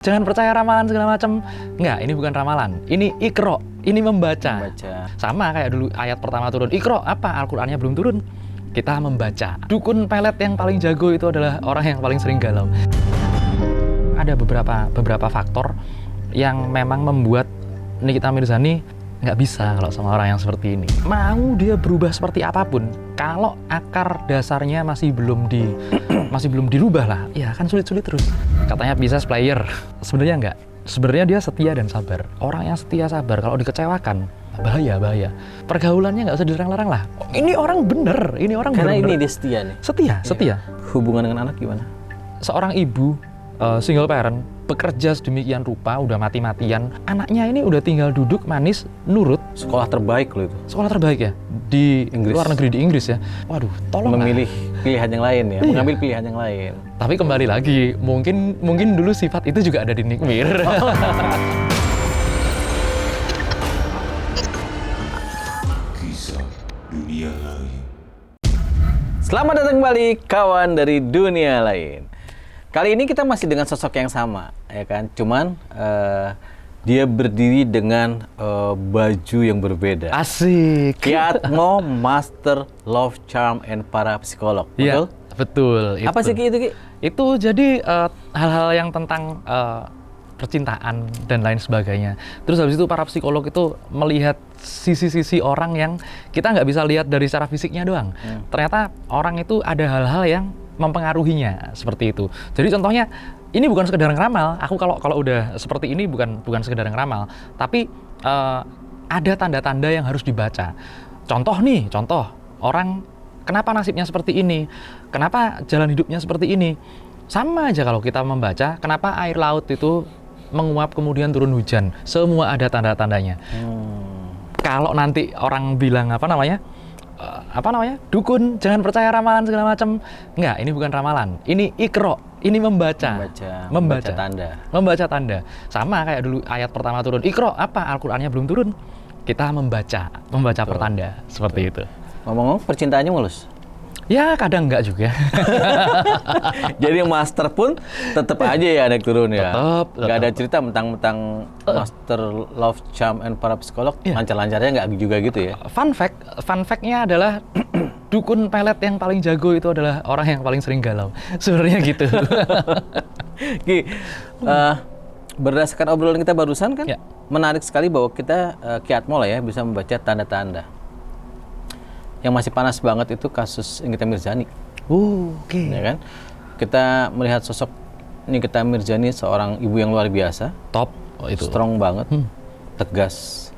Jangan percaya ramalan segala macam. Enggak, ini bukan ramalan. Ini Iqra, ini membaca. Sama kayak dulu ayat pertama turun. Iqra, apa? Al-Qur'annya belum turun. Kita membaca. Dukun pelet yang paling jago itu adalah orang yang paling sering galau. Ada beberapa faktor yang memang membuat Nikita Mirzani nggak bisa kalau sama orang yang seperti ini. Mau dia berubah seperti apapun, kalau akar dasarnya masih belum dirubah lah, ya kan sulit-sulit terus. Katanya Pisces player, sebenarnya nggak. Sebenarnya dia setia dan sabar. Orang yang setia sabar kalau dikecewakan bahaya. Pergaulannya nggak usah dilarang-larang lah. Ini orang bener, ini orang karena bener. Ini dia setia nih. Setia. Hubungan dengan anak gimana? Seorang ibu single parent bekerja sedemikian rupa, udah mati-matian, anaknya ini udah tinggal duduk manis nurut. Sekolah terbaik loh itu. Sekolah terbaik ya di Inggris. Luar negeri, di Inggris ya. Waduh, tolong memilih pilihan yang lain ya, Iya. mengambil pilihan yang lain. Tapi kembali lagi, mungkin dulu sifat itu juga ada di Nick Mir. Kisah dunia lain. Selamat datang kembali kawan dari dunia lain. Kali ini kita masih dengan sosok yang sama, ya kan? Cuman dia berdiri dengan baju yang berbeda. Asik. Ki Atmo, Master Love Charm and Parapsikolog. Iya, betul. Apa sih Ki itu Ki? Itu jadi hal-hal yang tentang percintaan dan lain sebagainya. Terus habis itu para psikolog itu melihat sisi-sisi orang yang kita nggak bisa lihat dari secara fisiknya doang. Ternyata orang itu ada hal-hal yang mempengaruhinya seperti itu. Jadi contohnya ini bukan sekedar ngeramal. Aku kalau udah seperti ini bukan sekedar ngeramal, tapi ada tanda-tanda yang harus dibaca. Contoh orang kenapa nasibnya seperti ini, kenapa jalan hidupnya seperti ini. Sama aja kalau kita membaca kenapa air laut itu menguap kemudian turun hujan. Semua ada tanda-tandanya. Kalau nanti orang bilang apa namanya, dukun, jangan percaya ramalan segala macam. Enggak, ini bukan ramalan. Ini Iqra, ini membaca tanda. Sama kayak dulu ayat pertama turun. Iqra, apa? Al-Qur'annya belum turun. Kita membaca pertanda seperti itu. Ngomong-ngomong, percintaannya mulus? Ya, kadang enggak juga. Jadi yang master pun tetap aja ya naik turun ya. Nggak ada cerita mentang-mentang Master Love Charm and Parapsikolog lancar-lancarnya nggak juga gitu ya. Fun fact-nya adalah dukun pelet yang paling jago itu adalah orang yang paling sering galau. Sebenarnya gitu. Ki, berdasarkan obrolan kita barusan kan, menarik sekali bahwa kita Ki Atmo lah ya bisa membaca tanda-tanda. Yang masih panas banget itu kasus Nikita Mirzani. Oke. Ya kan? Kita melihat sosok Nikita Mirzani seorang ibu yang luar biasa. Top. Itu. Strong banget. Tegas.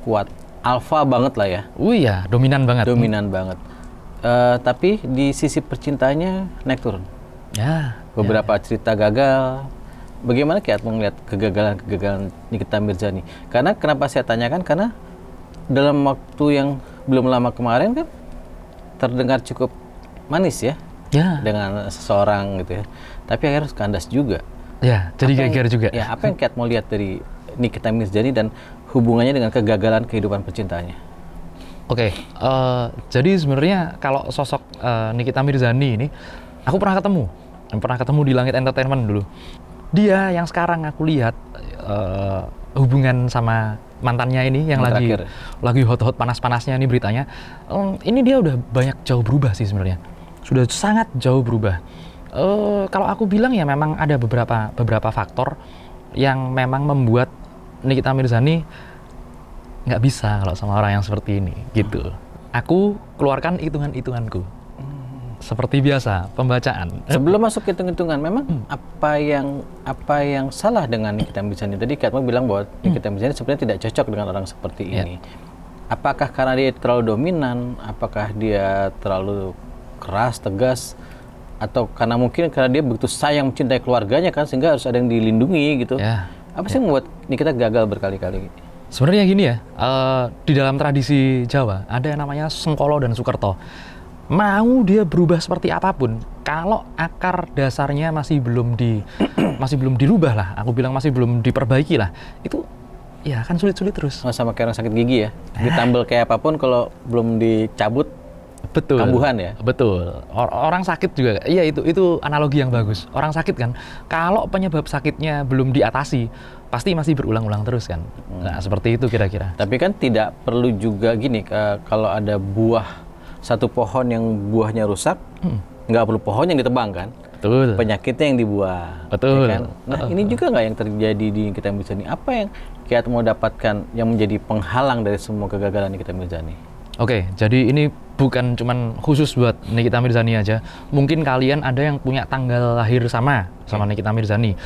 Kuat. Alpha banget lah ya. Iya, dominan banget. Tapi di sisi percintaannya naik turun. Ya. Beberapa cerita gagal. Bagaimana Ki Atmo melihat kegagalan Nikita Mirzani? Karena kenapa saya tanyakan? Karena dalam waktu yang belum lama kemarin kan terdengar cukup manis ya dengan seseorang gitu ya, tapi akhirnya harus kandas juga. Ya, jadi geger juga. Ya, apa yang Ki Atmo lihat dari Nikita Mirzani dan hubungannya dengan kegagalan kehidupan percintaannya? Oke, jadi sebenarnya kalau sosok Nikita Mirzani ini, aku pernah ketemu di Langit Entertainment dulu. Dia yang sekarang aku lihat hubungan sama mantannya ini yang lagi hot-hot panas-panasnya nih beritanya, ini dia udah jauh berubah sih sebenarnya, sudah sangat jauh berubah. Kalau aku bilang ya memang ada beberapa faktor yang memang membuat Nikita Mirzani nggak bisa kalau sama orang yang seperti ini gitu. Aku keluarkan hitunganku. Seperti biasa, pembacaan. Sebelum masuk hitung-hitungan, memang apa yang salah dengan Nikita Mirzani? Tadi Ki Atmo bilang bahwa Nikita Mirzani sebenarnya tidak cocok dengan orang seperti ini. Apakah karena dia terlalu dominan? Apakah dia terlalu keras, tegas? Atau karena dia begitu sayang mencintai keluarganya kan, sehingga harus ada yang dilindungi gitu? Apa sih yang membuat Nikita gagal berkali-kali? Sebenarnya gini ya, di dalam tradisi Jawa ada yang namanya Sengkolo dan Sukerto. Mau dia berubah seperti apapun, kalau akar dasarnya masih belum dirubah lah, aku bilang masih belum diperbaiki lah, itu ya kan sulit-sulit terus. Sama kayak orang sakit gigi ya, ditambal kayak apapun kalau belum dicabut Betul. kambuhan ya. Betul. Orang sakit juga. Iya, itu analogi yang bagus. Orang sakit kan, kalau penyebab sakitnya belum diatasi, pasti masih berulang-ulang terus kan. Nah, seperti itu kira-kira. Tapi kan tidak perlu juga gini, kalau ada satu pohon yang buahnya rusak, nggak perlu pohon yang ditebang kan? Betul. Penyakitnya yang dibuah. Betul. Ya kan? Nah, ini juga nggak yang terjadi di Nikita Mirzani. Apa yang Kiat mau dapatkan yang menjadi penghalang dari semua kegagalan Nikita Mirzani? Oke, jadi ini bukan cuman khusus buat Nikita Mirzani aja. Mungkin kalian ada yang punya tanggal lahir sama Nikita Mirzani,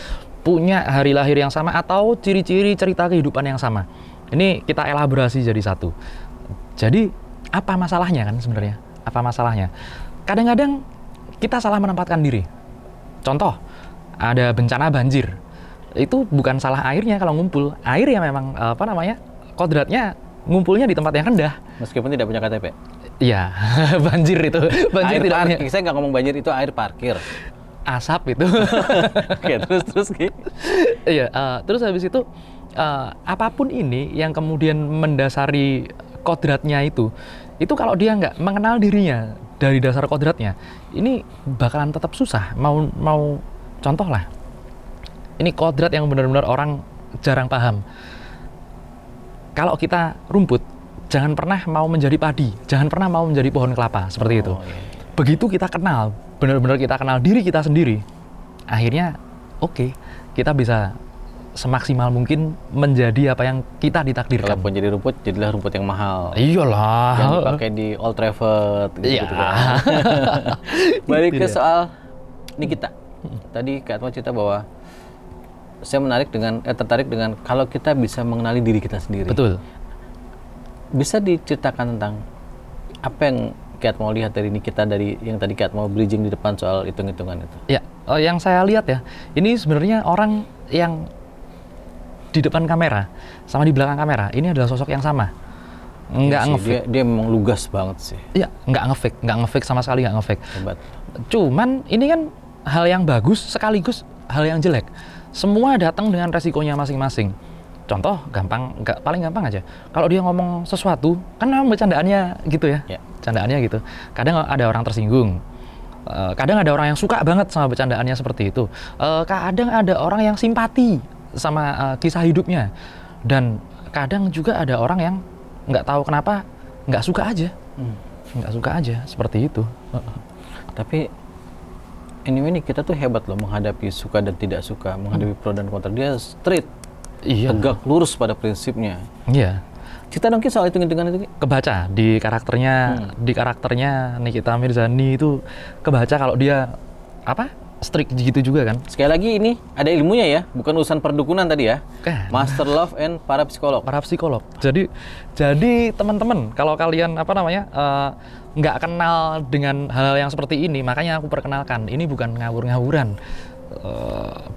punya hari lahir yang sama atau ciri-ciri cerita kehidupan yang sama. Ini kita elaborasi jadi satu. Jadi apa masalahnya kan sebenarnya? Apa masalahnya? Kadang-kadang kita salah menempatkan diri. Contoh, ada bencana banjir. Itu bukan salah airnya kalau ngumpul. Air yang memang kodratnya ngumpulnya di tempat yang rendah. Meskipun tidak punya KTP. Iya, banjir itu. Banjir Air tidak punya. parkir. Saya nggak ngomong banjir, itu air parkir. Asap itu. Oke, terus gitu. Iya, terus habis itu apapun ini yang kemudian mendasari kodratnya itu kalau dia nggak mengenal dirinya dari dasar kodratnya, ini bakalan tetap susah. Mau contoh lah. Ini kodrat yang benar-benar orang jarang paham. Kalau kita rumput, jangan pernah mau menjadi padi, jangan pernah mau menjadi pohon kelapa, seperti itu. Iya. Begitu kita kenal, benar-benar kita kenal diri kita sendiri, akhirnya oke, kita bisa semaksimal mungkin menjadi apa yang kita ditakdirkan. Kalaupun jadi rumput, jadilah rumput yang mahal. Iyalah. Yang dipakai di Old Trafford Iya. gitu kan. Balik Gitu ke ya. soal Nikita. Tadi Kak Atma cerita bahwa saya tertarik dengan kalau kita bisa mengenali diri kita sendiri. Betul. Bisa diceritakan tentang apa yang Kak Atma lihat dari Nikita, dari yang tadi Kak Atma bridging di depan soal hitung-hitungan itu? Ya, yang saya lihat ya, ini sebenarnya orang yang di depan kamera sama di belakang kamera ini adalah sosok yang sama. Nggak Iya sih, ngefake. dia memang lugas banget sih. Iya, nggak ngefake sama sekali, nggak ngefake. Hebat. Cuman ini kan hal yang bagus sekaligus hal yang jelek. Semua datang dengan resikonya masing-masing. Contoh paling gampang aja. Kalau dia ngomong sesuatu, kan memang bercandaannya gitu ya. Ya. Candaannya gitu. Kadang ada orang tersinggung. Kadang ada orang yang suka banget sama bercandaannya seperti itu. Kadang ada orang yang simpati sama kisah hidupnya. Dan kadang juga ada orang yang nggak tahu kenapa nggak suka aja. Nggak suka aja, seperti itu. Tapi anyway nih kita tuh hebat loh menghadapi suka dan tidak suka, menghadapi pro dan kontra. Dia straight, Iya. tegak lurus pada prinsipnya. Iya. Cerita dong Ki soal hitung-hitungan itu Ki. Kebaca di karakternya Nikita Mirzani itu kebaca kalau dia strict gitu juga kan. Sekali lagi ini ada ilmunya ya, bukan urusan perdukunan tadi ya. Kan. Master Love and para psikolog. Para psikolog. Jadi teman-teman kalau kalian nggak kenal dengan hal-hal yang seperti ini, makanya aku perkenalkan ini bukan ngawur-ngawuran.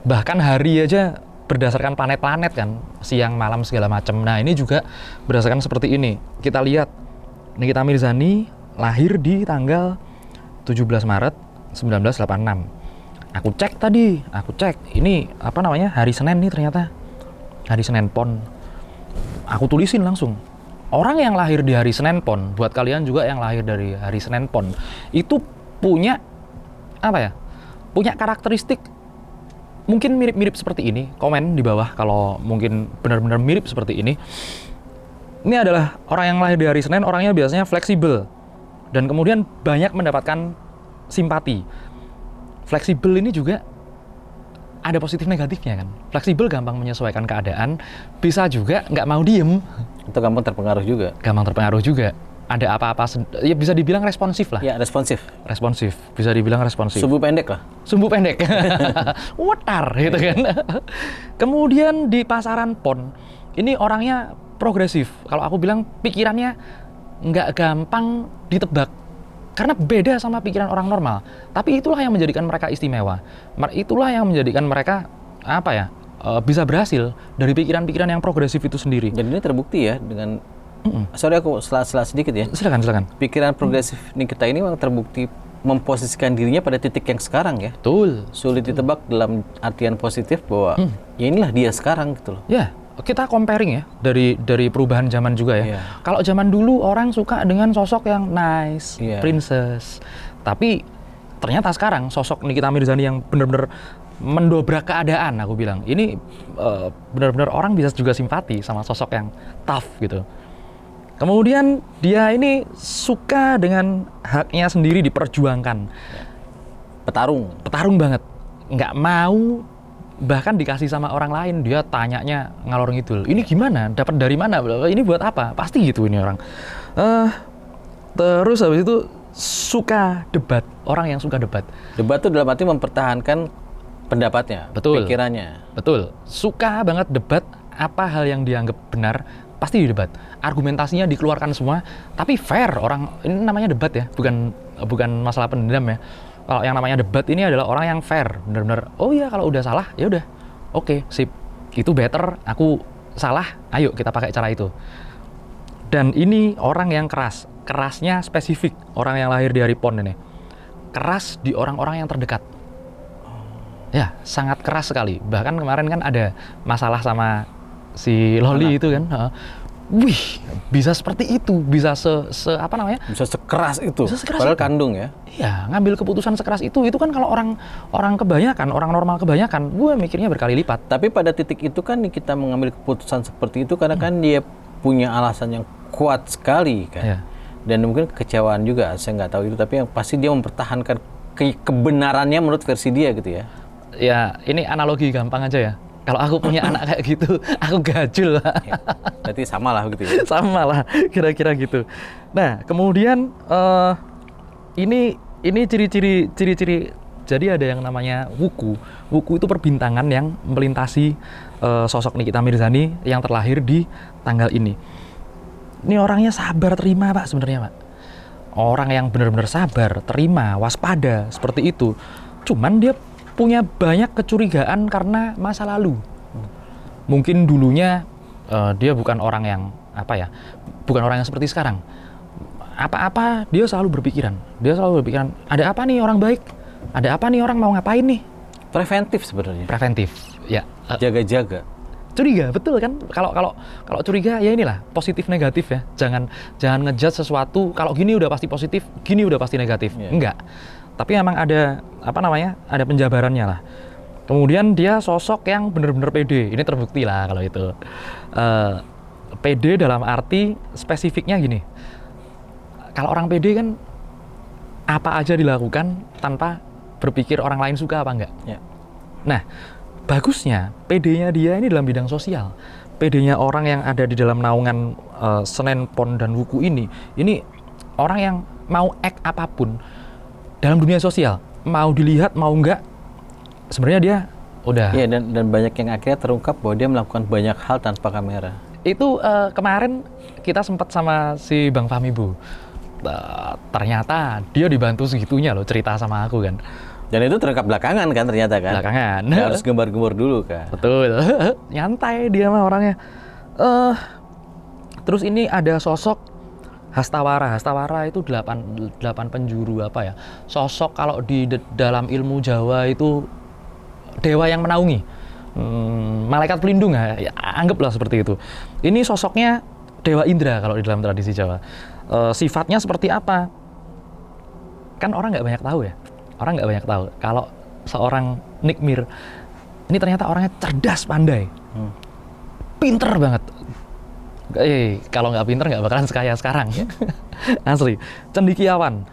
Bahkan hari aja berdasarkan planet-planet kan, siang malam segala macam. Nah ini juga berdasarkan seperti ini. Kita lihat Nikita Mirzani lahir di tanggal 17 Maret 1986. Aku cek ini hari Senin nih ternyata. Hari Senin Pon. Aku tulisin langsung. Orang yang lahir di hari Senin Pon, buat kalian juga yang lahir dari hari Senin Pon, itu punya punya karakteristik mungkin mirip-mirip seperti ini. Komen di bawah kalau mungkin benar-benar mirip seperti ini. Ini adalah orang yang lahir di hari Senin, orangnya biasanya fleksibel dan kemudian banyak mendapatkan simpati. Fleksibel ini juga ada positif negatifnya kan. Fleksibel gampang menyesuaikan keadaan, bisa juga nggak mau diem. Itu gampang terpengaruh juga. Gampang terpengaruh juga. Ada apa-apa, ya bisa dibilang responsif lah. Ya, responsif. Responsif, bisa dibilang responsif. Sumbu pendek lah. Sumbu pendek. Wetar gitu kan. Kemudian di pasaran PON, ini orangnya progresif. Kalau aku bilang pikirannya nggak gampang ditebak. Karena beda sama pikiran orang normal. Tapi itulah yang menjadikan mereka istimewa. Itulah yang menjadikan mereka bisa berhasil dari pikiran-pikiran yang progresif itu sendiri. Dan ini terbukti ya dengan sorry aku selah sedikit ya. Silakan. Pikiran progresif Nikita ini memang terbukti memposisikan dirinya pada titik yang sekarang ya. Betul. Sulit ditebak dalam artian positif bahwa ya inilah dia sekarang gitu loh. Ya, kita comparing ya dari perubahan zaman juga ya. Iya. Kalau zaman dulu orang suka dengan sosok yang nice, Iya. princess. Tapi ternyata sekarang sosok Nikita Mirzani yang benar-benar mendobrak keadaan, aku bilang. Ini benar-benar orang bisa juga simpati sama sosok yang tough gitu. Kemudian dia ini suka dengan haknya sendiri diperjuangkan. Petarung banget. Nggak mau bahkan dikasih sama orang lain, dia tanyanya ngalor ngidul. Ini gimana? Dapat dari mana? Ini buat apa? Pasti gitu ini orang. Terus habis itu suka debat. Orang yang suka debat. Debat itu dalam arti mempertahankan pendapatnya, Betul. pikirannya. Betul. Suka banget debat. Apa hal yang dianggap benar pasti didebat. Argumentasinya dikeluarkan semua, tapi fair. Orang ini namanya debat ya, bukan masalah pendendam ya. Kalau yang namanya debat ini adalah orang yang fair, benar-benar. Oh iya, kalau udah salah ya udah, oke, sip, itu better. Aku salah, ayo kita pakai cara itu. Dan ini orang yang keras, kerasnya spesifik. Orang yang lahir di hari Pon ini, keras di orang-orang yang terdekat. Ya, sangat keras sekali. Bahkan kemarin kan ada masalah sama si Loli itu kan. Wih, bisa seperti itu, bisa apa namanya? Bisa sekeras itu. Bisa sekeras Padahal itu. kandung ya. Iya, ngambil keputusan sekeras itu kan kalau orang kebanyakan, orang normal kebanyakan, gue mikirnya berkali lipat. Tapi pada titik itu kan kita mengambil keputusan seperti itu karena kan dia punya alasan yang kuat sekali kan. Iya. Dan mungkin kekecewaan juga, saya nggak tahu itu. Tapi yang pasti dia mempertahankan kebenarannya menurut versi dia gitu ya. Ya, ini analogi gampang aja ya. Kalau aku punya anak kayak gitu, aku gajul. Ya, berarti sama lah gitu ya. Sama lah, kira-kira gitu. Nah, kemudian ini ciri-ciri. Jadi ada yang namanya wuku. Wuku itu perbintangan yang melintasi sosok Nikita Mirzani yang terlahir di tanggal ini. Ini orangnya sabar terima, Pak, sebenarnya, Pak. Orang yang benar-benar sabar, terima, waspada, seperti itu. Cuman dia punya banyak kecurigaan karena masa lalu. Mungkin dulunya dia bukan orang yang bukan orang yang seperti sekarang. Apa-apa dia selalu berpikiran. Ada apa nih orang baik? Ada apa nih orang mau ngapain nih? Preventif sebenarnya. Preventif, ya. Jaga-jaga. Curiga, betul kan? Kalau curiga ya inilah positif negatif ya. Jangan ngejudge sesuatu kalau gini udah pasti positif, gini udah pasti negatif. Yeah. Enggak. Tapi memang ada ada penjabarannya lah. Kemudian dia sosok yang benar-benar pede. Ini terbukti lah kalau itu. Pede dalam arti spesifiknya gini. Kalau orang pede kan apa aja dilakukan tanpa berpikir orang lain suka apa enggak. Ya. Nah, bagusnya PD-nya dia ini dalam bidang sosial. PD-nya orang yang ada di dalam naungan Senen, Pon, dan Wuku ini orang yang mau act apapun dalam dunia sosial, mau dilihat mau enggak, sebenarnya dia udah. Iya, dan banyak yang akhirnya terungkap bahwa dia melakukan banyak hal tanpa kamera. Itu kemarin kita sempat sama si Bang Fahmi Bu. Ternyata dia dibantu segitunya loh, cerita sama aku kan. Dan itu terungkap belakangan kan ternyata kan? Belakangan. Nggak harus gembar-gembor dulu kan? Betul. Nyantai dia mah orangnya. Terus ini ada sosok Hastawara. Hastawara itu 8 penjuru apa ya? Sosok kalau di dalam ilmu Jawa itu dewa yang menaungi. Malaikat pelindung ya, anggaplah seperti itu. Ini sosoknya Dewa Indra kalau di dalam tradisi Jawa. Sifatnya seperti apa? Kan orang nggak banyak tahu ya. Orang nggak banyak tahu kalau seorang Nikmir ini ternyata orangnya cerdas, pandai, pinter banget. Kalau nggak pinter nggak bakalan sekaya sekarang. Asli. Cendikiawan,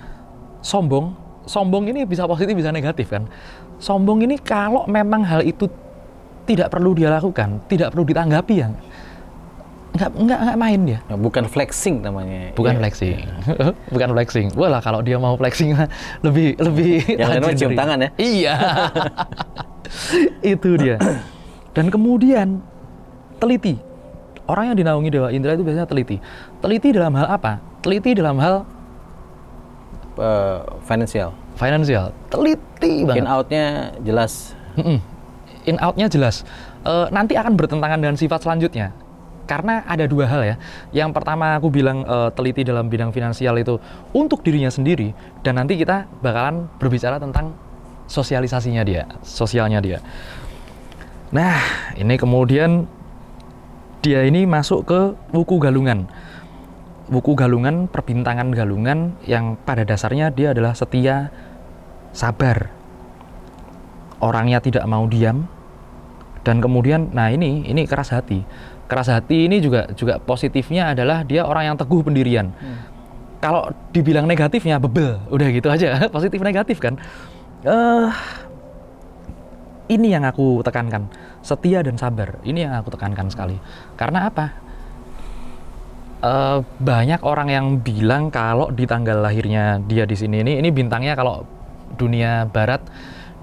sombong ini bisa positif bisa negatif kan. Sombong ini kalau memang hal itu tidak perlu dia lakukan, tidak perlu ditanggapi ya. Nggak main dia. Bukan flexing namanya. Bukan flexing. Bukan flexing. Walah kalau dia mau flexing lebih yang lain cium tangan ya. Iya. Itu dia. Dan kemudian teliti. Orang yang dinaungi Dewa Indra itu biasanya teliti. Teliti dalam hal apa? Teliti dalam hal financial. Teliti banget. In out-nya jelas. In out-nya jelas. Nanti akan bertentangan dengan sifat selanjutnya. Karena ada dua hal ya. Yang pertama aku bilang teliti dalam bidang finansial itu untuk dirinya sendiri, dan nanti kita bakalan berbicara tentang sosialisasinya dia, sosialnya dia. Nah, ini kemudian dia ini masuk ke wuku galungan. Wuku galungan, perbintangan galungan yang pada dasarnya dia adalah setia, sabar. Orangnya tidak mau diam. Dan kemudian, nah ini keras hati. Keras hati ini juga positifnya adalah dia orang yang teguh pendirian. Kalau dibilang negatifnya bebel, udah gitu aja. Positif negatif kan. Ini yang aku tekankan, setia dan sabar. Ini yang aku tekankan sekali. Karena apa? Banyak orang yang bilang kalau di tanggal lahirnya dia di sini ini bintangnya kalau dunia Barat,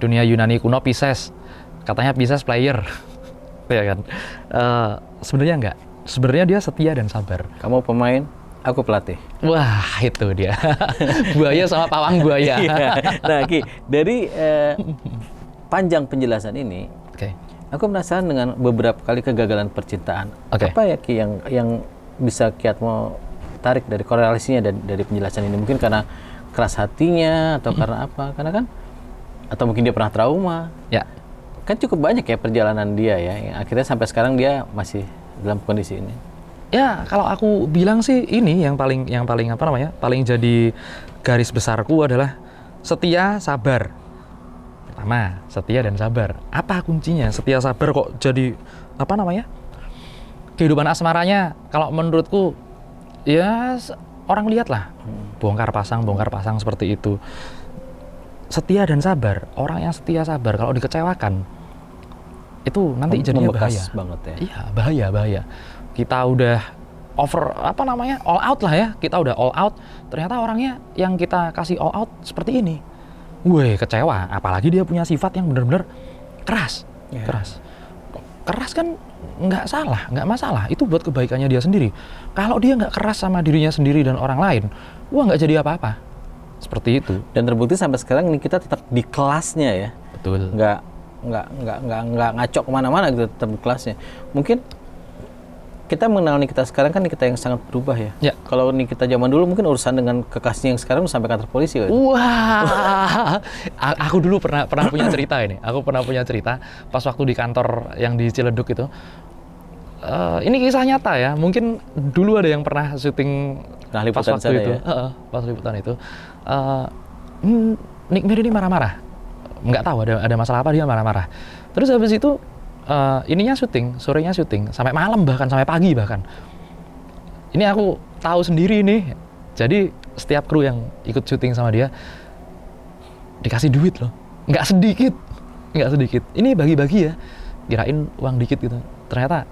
dunia Yunani kuno Pisces. Katanya Pisces player, ya kan? Sebenarnya enggak. Sebenarnya dia setia dan sabar. Kamu pemain, aku pelatih. Wah, itu dia. Buaya sama pawang buaya. Nah, Ki, dari panjang penjelasan ini, aku penasaran dengan beberapa kali kegagalan percintaan. Apa ya, Ki, yang bisa Ki Atmo tarik dari korelasinya dari penjelasan ini? Mungkin karena keras hatinya atau karena apa? Karena kan, atau mungkin dia pernah trauma. Ya. Kan cukup banyak ya perjalanan dia ya, yang akhirnya sampai sekarang dia masih dalam kondisi ini. Ya, kalau aku bilang sih ini yang paling apa namanya? Paling jadi garis besarku adalah setia, sabar. Pertama, setia dan sabar. Apa kuncinya? Setia sabar kok jadi apa namanya? Kehidupan asmaranya kalau menurutku ya orang lihatlah. Bongkar pasang seperti itu. Setia dan sabar. Orang yang setia sabar kalau dikecewakan itu nanti jadinya bahaya banget ya. Iya, bahaya. Kita udah all out lah ya. Kita udah all out, ternyata orangnya yang kita kasih all out seperti ini. Weh, kecewa. Apalagi dia punya sifat yang benar-benar keras. Keras kan nggak masalah. Itu buat kebaikannya dia sendiri. Kalau dia nggak keras sama dirinya sendiri dan orang lain, nggak jadi apa-apa. Seperti itu. Dan terbukti sampai sekarang ini kita tetap di kelasnya ya. Betul. Nggak ngaco kemana-mana gitu, tetap di kelasnya. Mungkin kita mengenal Nikita sekarang kan Nikita yang sangat berubah ya. Kalau Nikita zaman dulu mungkin urusan dengan kekasihnya yang sekarang sampai kantor polisi kan. Wah, aku dulu pernah punya cerita ini. Aku pernah punya cerita pas waktu di kantor yang di Ciledug itu. Ini kisah nyata ya. Mungkin dulu ada yang pernah syuting pas waktu itu. Ya? Pas liputan itu. Nikmir ini marah-marah. Nggak tahu ada masalah apa, dia marah-marah. Terus habis itu sorenya syuting sampai malam, bahkan sampai pagi bahkan. Ini aku tahu sendiri nih. Jadi setiap kru yang ikut syuting sama dia dikasih duit loh, nggak sedikit. Ini bagi-bagi ya, kirain uang dikit gitu. Ternyata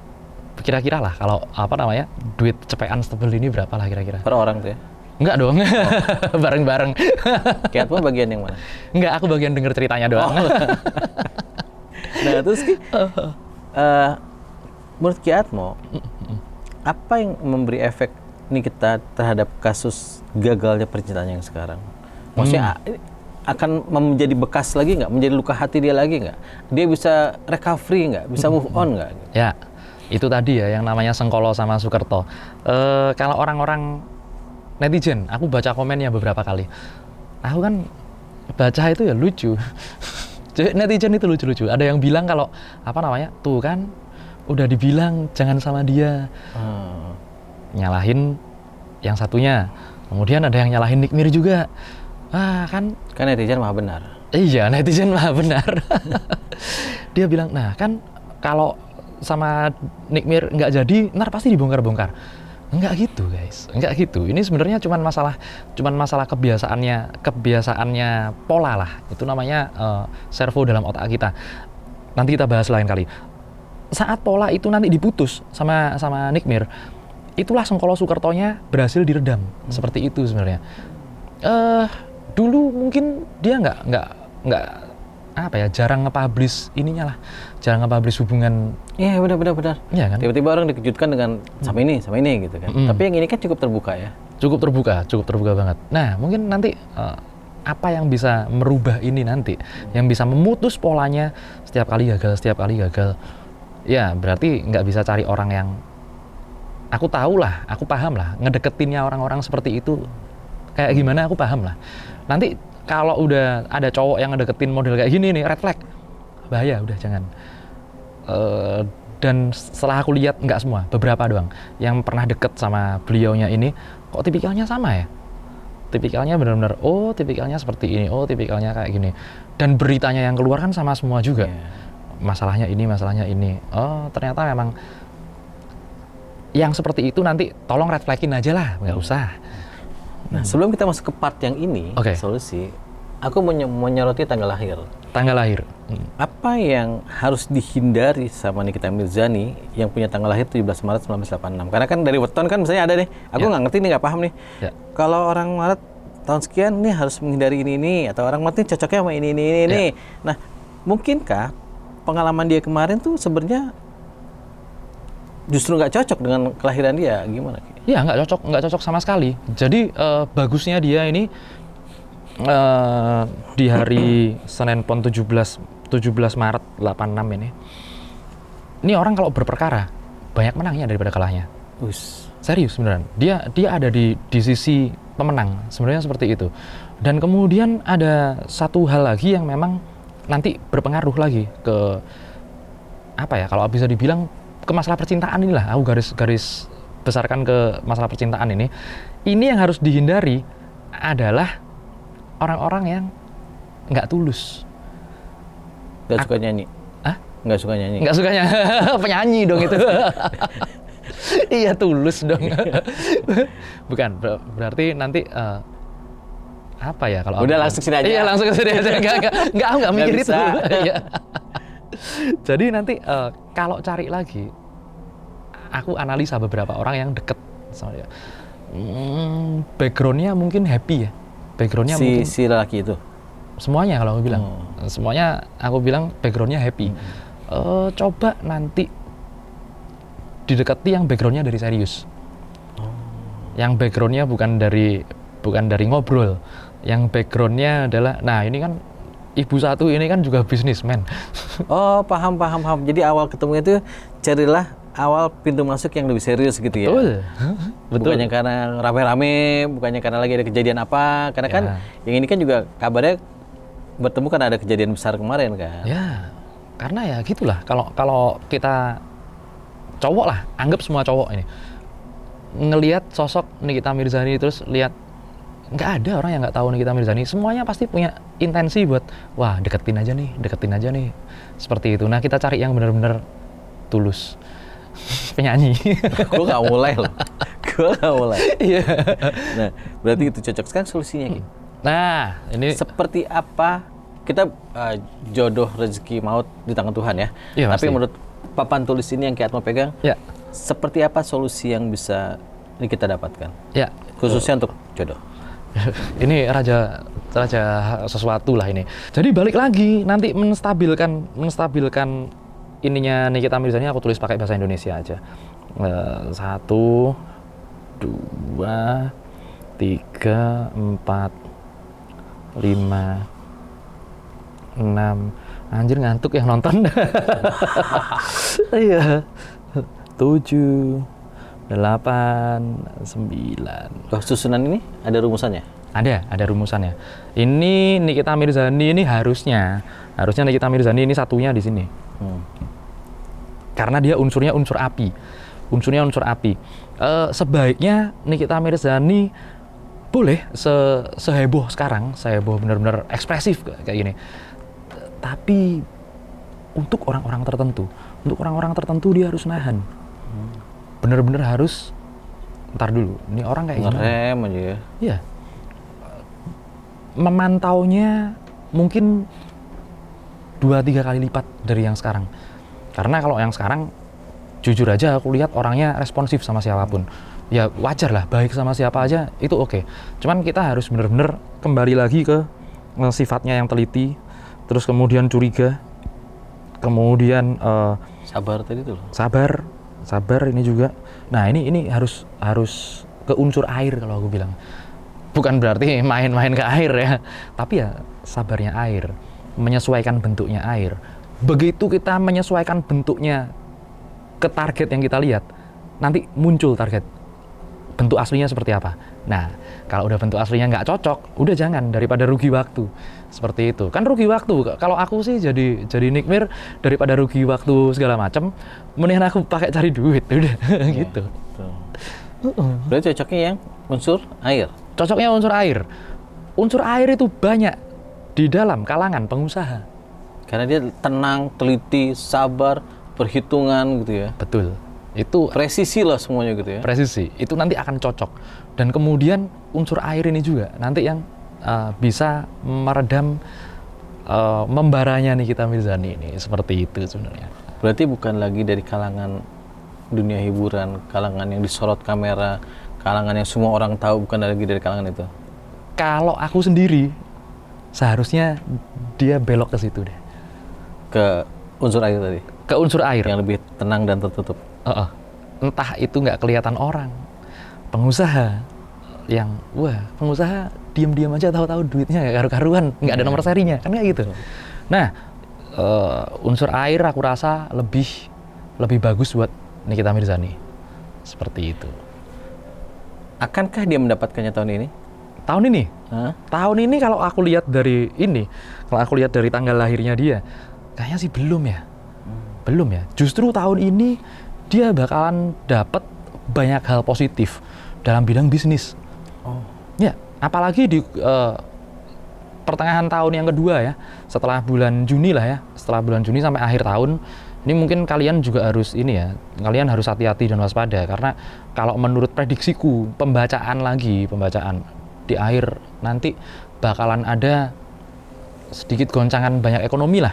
kira-kira lah kalau apa namanya duit cepean stebel ini berapa lah kira-kira? Per orang tuh ya? Enggak dong, bareng-bareng. Ki Atmo bagian yang mana? Enggak, aku bagian denger ceritanya doang. Nah terus Ki, menurut Ki Atmo, apa yang memberi efek Nikita terhadap kasus gagalnya percintaan yang sekarang? Maksudnya akan menjadi bekas lagi nggak? Menjadi luka hati dia lagi nggak? Dia bisa recovery nggak? Bisa move on nggak? Ya, itu tadi ya yang namanya Sengkolo sama Sukerto. Kalau orang-orang netizen, aku baca komennya beberapa kali. Aku kan baca itu ya lucu. Netizen itu lucu-lucu. Ada yang bilang kalau apa namanya, tuh kan udah dibilang jangan sama dia. Nyalahin yang satunya. Kemudian ada yang nyalahin Nikmir juga. Kan netizen maha benar. Iya, netizen maha benar. Dia bilang, nah kan kalau sama Nikmir nggak jadi, ntar pasti dibongkar-bongkar. Enggak gitu guys, enggak gitu. Ini sebenarnya cuman masalah kebiasaannya pola lah. Itu namanya servo dalam otak kita. Nanti kita bahas lain kali. Saat pola itu nanti diputus sama Nikmir, itulah Sengkolo Sukertonya berhasil diredam. Seperti itu sebenarnya. Dulu mungkin dia nggak apa ya, jarang nge-publish ininya lah, jarang nge-publish hubungan. Iya benar. Iya kan? Tiba-tiba orang dikejutkan dengan sama ini gitu kan. Tapi yang ini kan cukup terbuka ya. Cukup terbuka banget. Nah mungkin nanti apa yang bisa merubah ini nanti, yang bisa memutus polanya setiap kali gagal. Ya berarti nggak bisa cari orang yang aku tahu lah, aku paham lah, ngedeketinnya orang-orang seperti itu kayak gimana aku paham lah. Nanti kalau udah ada cowok yang ngedeketin model kayak gini nih, red flag, bahaya, udah jangan. Dan setelah aku lihat, nggak semua, beberapa doang yang pernah deket sama beliaunya ini, kok tipikalnya sama ya? Tipikalnya benar-benar, oh tipikalnya seperti ini, oh tipikalnya kayak gini. Dan beritanya yang keluar kan sama semua juga. Masalahnya ini. Oh ternyata memang yang seperti itu nanti tolong red flag-in aja lah, nggak usah. Nah, sebelum kita masuk ke part yang ini, solusi, aku menyoroti tanggal lahir. Tanggal lahir. Apa yang harus dihindari sama Nikita Mirzani yang punya tanggal lahir 17 Maret 1986? Karena kan dari weton kan misalnya ada nih, aku nggak ngerti nih, nggak paham nih. Kalau orang Maret tahun sekian nih harus menghindari ini, atau orang Maret ini cocoknya sama ini. Nah, mungkinkah pengalaman dia kemarin tuh sebenarnya justru nggak cocok dengan kelahiran dia? Gimana? Iya, nggak cocok sama sekali. Jadi bagusnya dia ini di hari Senin Pon 17 Maret 86 ini orang kalau berperkara banyak menangnya daripada kalahnya. Serius beneran. Dia ada di sisi pemenang sebenarnya seperti itu. Dan kemudian ada satu hal lagi yang memang nanti berpengaruh lagi ke apa ya, kalau bisa dibilang ke masalah percintaan inilah. Aku garis besarkan ke masalah percintaan ini. Ini yang harus dihindari adalah orang-orang yang nggak tulus. Nggak suka nyanyi? Nggak suka nyanyi? Nggak sukanya penyanyi dong itu. Iya, tulus dong. Bukan, berarti nanti apa ya kalau udah langsung sini aja. Iya, langsung ke sini aja. Enggak mikir itu. Iya. Jadi nanti kalau cari lagi, aku analisa beberapa orang yang deket sama dia. Backgroundnya mungkin happy ya. Backgroundnya mungkin si lelaki itu. Semuanya kalau aku bilang. Semuanya aku bilang backgroundnya happy. Coba nanti didekati yang backgroundnya dari serius. Yang backgroundnya bukan dari ngobrol. Yang backgroundnya adalah, nah ini kan ibu satu ini kan juga bisnismen. Oh, paham. Jadi awal ketemunya itu carilah awal pintu masuk yang lebih serius gitu ya. Betul. Bukannya karena rame-rame, bukannya karena lagi ada kejadian apa. Karena kan yang ini kan juga kabarnya bertemu kan ada kejadian besar kemarin kan. Ya, karena ya gitulah. Kalau kita cowok lah, anggap semua cowok ini ngelihat sosok Nikita Mirzani terus lihat nggak ada orang yang nggak tahu Nikita Mirzani, semuanya pasti punya intensi buat wah deketin aja nih seperti itu. Nah kita cari yang benar-benar tulus. Penyanyi. Gue nggak mulai loh. Iya. Nah berarti itu cocok. Sekarang solusinya gitu. Nah ini seperti apa kita jodoh rezeki maut di tangan Tuhan ya. Iya, tapi pasti. menurut papan tulis ini yang Ki Atmo pegang, seperti apa solusi yang bisa ini kita dapatkan? Ya. Khususnya untuk jodoh. Ini raja sesuatu lah ini. Jadi balik lagi nanti menstabilkan ininya Nikita Mirzani aku tulis pakai bahasa Indonesia aja. 1, 2, 3, 4, 5, 6. Anjir ngantuk yang nonton. Iya. 7, 8, 9. Loh, susunan ini ada rumusannya? Ada rumusannya. Ini Nikita Mirzani ini harusnya Nikita Mirzani ini satunya di sini. Karena dia unsurnya unsur api. Sebaiknya Nikita Mirzani boleh seheboh sekarang, seheboh benar-benar ekspresif kayak gini. Tapi untuk orang-orang tertentu dia harus nahan. Bener-bener harus ntar dulu, ini orang kayak gimana? Ngerem aja ya? Iya. Memantaunya mungkin 2-3 kali lipat dari yang sekarang. Karena kalau yang sekarang, jujur aja aku lihat orangnya responsif sama siapapun. Ya wajar lah, baik sama siapa aja, itu oke. Cuman kita harus bener-bener kembali lagi ke sifatnya yang teliti, terus kemudian curiga, kemudian sabar tadi tuh. Sabar ini juga. Nah ini harus ke unsur air kalau aku bilang. Bukan berarti main-main ke air ya, tapi ya sabarnya air, menyesuaikan bentuknya air. Begitu kita menyesuaikan bentuknya ke target yang kita lihat, nanti muncul target. bentuk aslinya seperti apa. Nah, kalau udah bentuk aslinya nggak cocok, udah jangan, daripada rugi waktu. Seperti itu. Kan rugi waktu. Kalau aku sih jadi nikmir, daripada rugi waktu segala macam, mendingan aku pakai cari duit, udah gitu. Berarti cocoknya yang unsur air. Cocoknya unsur air. Unsur air itu banyak di dalam kalangan pengusaha. Karena dia tenang, teliti, sabar, perhitungan gitu ya. Betul. Itu Presisi lah semuanya gitu ya. presisi. Itu nanti akan cocok. Dan kemudian unsur air ini juga nanti yang bisa meredam membaranya Nikita Mirzani ini. Seperti itu sebenarnya. Berarti bukan lagi dari kalangan dunia hiburan, kalangan yang disorot kamera, kalangan yang semua orang tahu, bukan lagi dari kalangan itu. Kalau aku sendiri, seharusnya dia belok ke situ deh. Ke unsur air tadi, Ke unsur air. yang lebih tenang dan tertutup. Entah itu nggak kelihatan orang. Pengusaha yang, pengusaha diam-diam aja tahu-tahu duitnya nggak karu-karuan, nggak ada nomor serinya, kan nggak gitu. Nah, unsur air aku rasa lebih bagus buat Nikita Mirzani. Seperti itu. Akankah dia mendapatkannya tahun ini? Tahun ini? Hah? Tahun ini kalau aku lihat dari tanggal lahirnya dia, kayaknya sih belum ya. Belum ya. Justru tahun ini dia bakalan dapat banyak hal positif dalam bidang bisnis. Oh. Ya, apalagi di pertengahan tahun yang kedua ya, setelah bulan Juni lah ya, setelah bulan Juni sampai akhir tahun, ini mungkin kalian juga harus kalian harus hati-hati dan waspada, karena kalau menurut prediksiku, pembacaan di akhir nanti bakalan ada sedikit goncangan banyak ekonomi lah.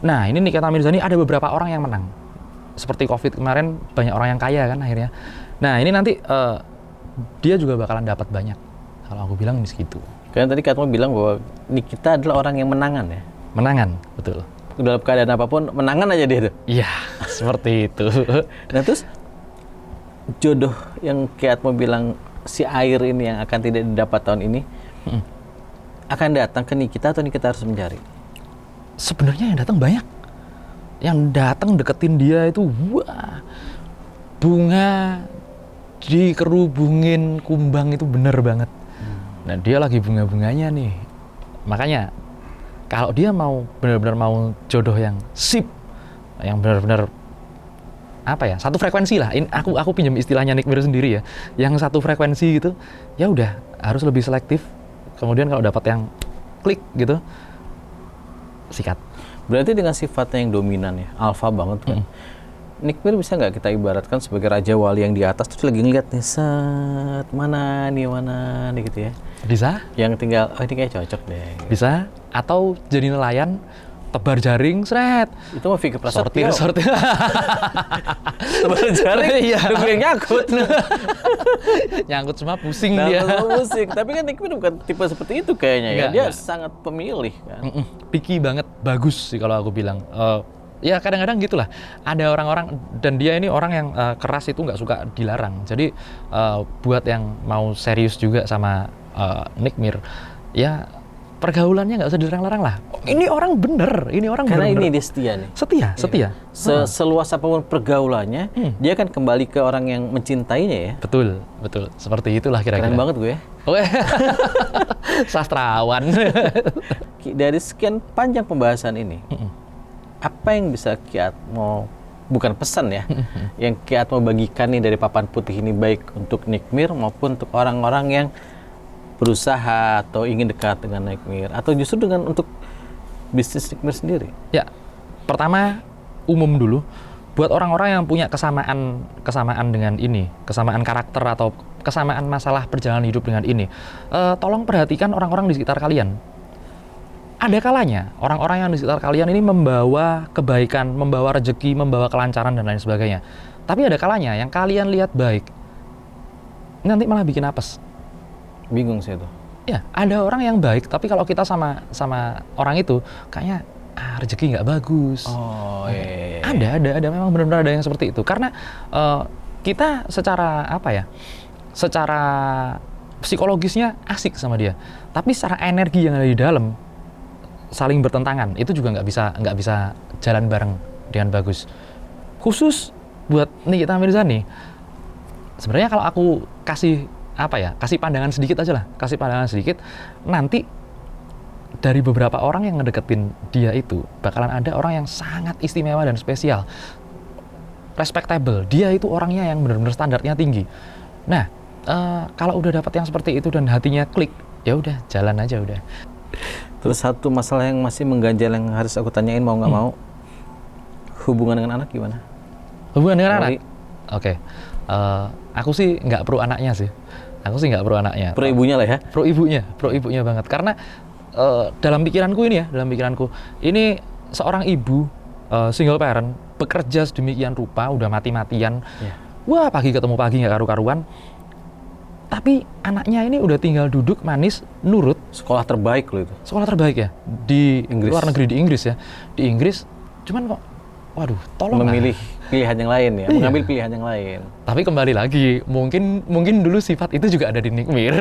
Nah, ini Nikita Mirzani ada beberapa orang yang menang. Seperti COVID kemarin, banyak orang yang kaya kan akhirnya. Nah, ini nanti dia juga bakalan dapat banyak. Kalau aku bilang ini segitu. Karena tadi Katmo bilang bahwa Nikita adalah orang yang menangan ya. Menangan, betul. Dalam keadaan apapun, menangan aja dia tuh. Iya, seperti itu. Nah terus, jodoh yang Katmo bilang si air ini yang akan tidak didapat tahun ini, akan datang ke Nikita atau Nikita harus mencari? Sebenarnya yang datang banyak. Yang datang deketin dia itu, bunga dikerubungin kumbang itu bener banget. Nah, dia lagi bunga-bunganya nih. Makanya kalau dia mau benar-benar mau jodoh yang sip, yang benar-benar satu frekuensi lah. Ini aku pinjam istilahnya Nikmir sendiri ya. Yang satu frekuensi gitu, ya udah harus lebih selektif. Kemudian kalau dapat yang klik gitu, sikat. Berarti dengan sifatnya yang dominan ya, alfa banget kan. Nikmir bisa nggak kita ibaratkan sebagai raja wali yang di atas terus lagi ngeliat nih, set mana nih gitu ya. Bisa? Yang tinggal, ini kayak cocok deh. Gitu. Bisa. Atau jadi nelayan, tebar jaring, seret. Itu mah Vicky Prasetyo. Sortir. Tebar jaring, Iya. nunggu yang nyangkut. Nyangkut semua pusing dia. Musik. Tapi kan Nikmir bukan tipe seperti itu kayaknya ya. Dia sangat pemilih kan. Picky banget, bagus sih kalau aku bilang. Ya kadang-kadang gitulah. Ada orang-orang, dan dia ini orang yang keras itu nggak suka dilarang. Jadi buat yang mau serius juga sama Nikmir, ya pergaulannya nggak usah dilarang-larang lah. Ini orang bener, ini orang Karena bener-bener. ini dia setia nih. Setia. Seluas apapun pergaulannya, dia akan kembali ke orang yang mencintainya ya. Betul. Seperti itulah kira-kira. Keren banget gue ya. Sastrawan. Dari sekian panjang pembahasan ini, apa yang bisa Ki Atmo, bukan pesan ya, yang Ki Atmo bagikan nih dari papan putih ini, baik untuk Nikmir maupun untuk orang-orang yang berusaha atau ingin dekat dengan Nikmir, atau justru untuk bisnis Nikmir sendiri? Ya, pertama umum dulu, buat orang-orang yang punya kesamaan dengan ini, kesamaan karakter atau kesamaan masalah perjalanan hidup dengan ini, tolong perhatikan orang-orang di sekitar kalian. Ada kalanya orang-orang yang di sekitar kalian ini membawa kebaikan, membawa rezeki, membawa kelancaran dan lain sebagainya. Tapi ada kalanya yang kalian lihat baik, nanti malah bikin apes. Bingung sih itu. Ya, ada orang yang baik, tapi kalau kita sama orang itu kayaknya rezeki nggak bagus. Oh iya. Ada memang benar-benar ada yang seperti itu. Karena kita secara secara psikologisnya asik sama dia, tapi secara energi yang ada di dalam saling bertentangan, itu juga nggak bisa jalan bareng dengan bagus. Khusus buat Nikita Mirzani, sebenarnya kalau aku kasih kasih pandangan sedikit aja lah, kasih pandangan sedikit, nanti dari beberapa orang yang ngedeketin dia itu bakalan ada orang yang sangat istimewa dan spesial, respectable. Dia itu orangnya yang benar-benar standarnya tinggi. Nah, kalau udah dapat yang seperti itu dan hatinya klik, ya udah jalan aja udah. Terus satu masalah yang masih mengganjal yang harus aku tanyain mau nggak mau, hubungan dengan anak gimana? Hubungan dengan Loli? anak? Oke. Aku sih nggak pro anaknya sih. Aku sih nggak pro anaknya. Pro ibunya lah ya. Pro ibunya banget. Karena dalam pikiranku ini seorang ibu single parent bekerja sedemikian rupa, udah mati-matian. Yeah. Wah, pagi ketemu pagi nggak karu-karuan. Tapi anaknya ini udah tinggal duduk manis, nurut. Sekolah terbaik loh itu. Sekolah terbaik ya di Inggris. luar negeri, di Inggris ya. Di Inggris, cuman kok, waduh, tolong Memilih pilihan yang lain ya, Iya. mengambil pilihan yang lain. Tapi kembali lagi, mungkin dulu sifat itu juga ada di Nick Mir.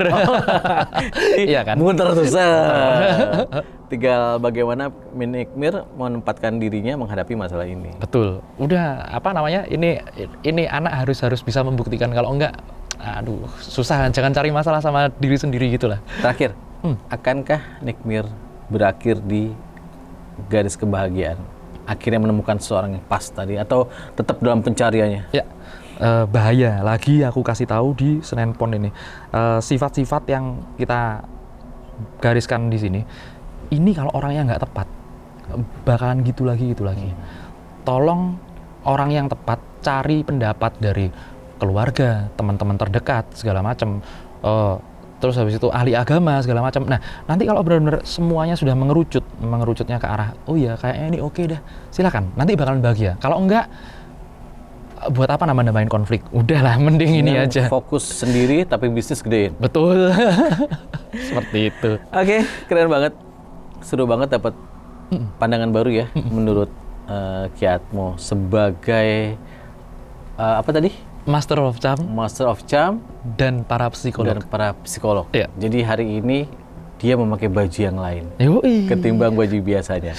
Iya kan? Mungkin tersusah. Tinggal bagaimana Nick Mir menempatkan dirinya menghadapi masalah ini. Betul. Udah ini anak harus bisa membuktikan, kalau enggak aduh susah, jangan cari masalah sama diri sendiri gitu lah. Terakhir, akankah Nick Mir berakhir di garis kebahagiaan? Akhirnya menemukan seseorang yang pas tadi atau tetap dalam pencariannya? Ya. Bahaya lagi aku kasih tahu di Senin Pon ini. Sifat-sifat yang kita gariskan di sini, ini kalau orangnya nggak tepat bakalan gitu lagi. Tolong orang yang tepat, cari pendapat dari keluarga, teman-teman terdekat, segala macam. Terus habis itu ahli agama segala macam. Nah, nanti kalau benar-benar semuanya sudah mengerucutnya ke arah, oh ya kayaknya ini oke dah, silakan. Nanti bakalan bahagia. Kalau enggak, buat apa nambah-nambahin konflik? Udahlah, mending ini aja. Fokus sendiri tapi bisnis gedein. Betul. Seperti itu. Oke, keren banget. Seru banget dapat pandangan baru ya menurut Ki Atmo sebagai apa tadi? Master of Charm Master of Charm dan para psikolog. dan para psikolog. Iya. Jadi hari ini dia memakai baju yang lain Yoi. ketimbang baju biasanya.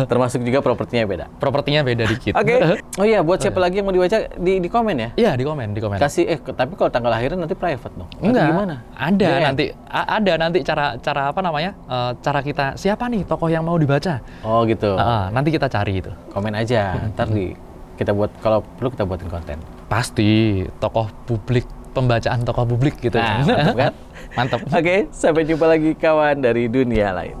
Termasuk juga propertinya beda. Propertinya beda dikit. Oke. Oh iya, buat siapa lagi yang mau dibaca di komen ya? Iya, di komen. Kasih tapi kalau tanggal lahirnya nanti private dong. Atau Enggak. gimana? Ada DM? nanti cara apa namanya? Cara kita siapa nih tokoh yang mau dibaca? Oh gitu. Nanti kita cari itu. Komen aja. Ntar kita buat, kalau perlu kita buatin konten. Pasti tokoh publik, pembacaan tokoh publik gitu. Nah, mantap kan? Mantap. Oke, sampai jumpa lagi kawan dari dunia lain.